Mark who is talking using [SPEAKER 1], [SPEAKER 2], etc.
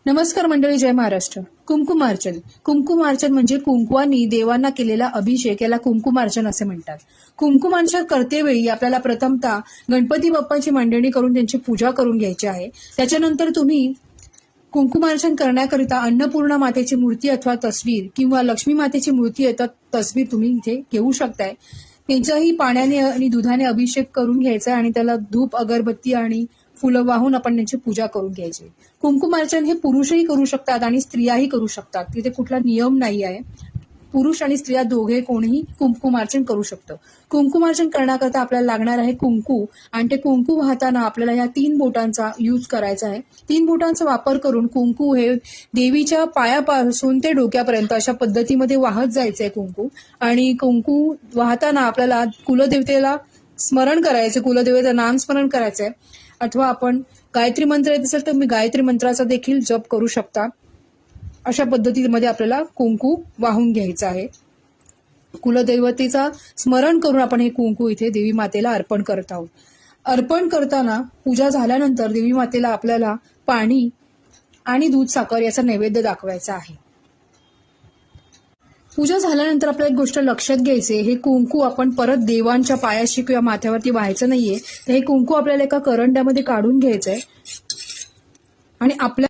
[SPEAKER 1] नमस्कार मंडळी, जय महाराष्ट्र. कुंकुमार्चन. कुंकुमार्चन म्हणजे कुंकवानी देवांना केलेला अभिषेक, याला कुंकुमार्चन असे म्हणतात. कुंकुमार्चन करतेवेळी आपल्याला प्रथमतः गणपती बाप्पाची मांडणी करून त्यांची पूजा करून घ्यायची आहे. त्याच्यानंतर तुम्ही कुंकुमार्चन करण्याकरिता अन्नपूर्णा मातेची मूर्ती अथवा तस्वीर किंवा लक्ष्मी मातेची मूर्ती अथवा तस्वीर तुम्ही इथे घेऊ शकताय. त्यांचाही पाण्याने आणि दुधाने अभिषेक करून घ्यायचा आणि त्याला धूप, अगरबत्ती आणि फुलं वाहून आपण त्यांची पूजा करून घ्यायची. कुंकुमार्चन हे पुरुषही करू शकतात आणि स्त्रियाही करू शकतात. तिथे कुठला नियम नाही आहे. पुरुष आणि स्त्रिया दोघे कोणीही कुंकुमार्चन करू शकतं. कुंकुमार्चन करण्याकरता आपल्याला लागणार आहे कुंकू, आणि ते कुंकू वाहताना आपल्याला या 3 बोटांचा यूज करायचा आहे. 3 बोटांचा वापर करून कुंकू हे देवीच्या पायापासून ते डोक्यापर्यंत अशा पद्धतीमध्ये वाहत जायचंय कुंकू. आणि कुंकू वाहताना आपल्याला कुलदेवतेला स्मरण करायचं, कुलदेवतेचं नाम स्मरण करायचंय. अथवा आपण गायत्री मंत्र येत असेल तर मी गायत्री मंत्राचा देखील जप करू शकता. अशा पद्धतीमध्ये आपल्याला कुंकू वाहून घ्यायचं आहे. कुलदैवतेचा स्मरण करून आपण हे कुंकू इथे देवी मातेला अर्पण करत आहोत. अर्पण करताना पूजा झाल्यानंतर देवी मातेला आपल्याला पाणी आणि दूध साखर याचा नैवेद्य दाखवायचा आहे. पूजा झाल्यानंतर आपल्याला एक गोष्ट लक्षात घ्यायचे, हे कुंकू आपण परत देवांच्या पायाशी किंवा माथ्यावरती व्हायचं नाहीये. तर हे कुंकू आपल्याला एका करंड्यामध्ये काढून घ्यायचंय आणि आपल्या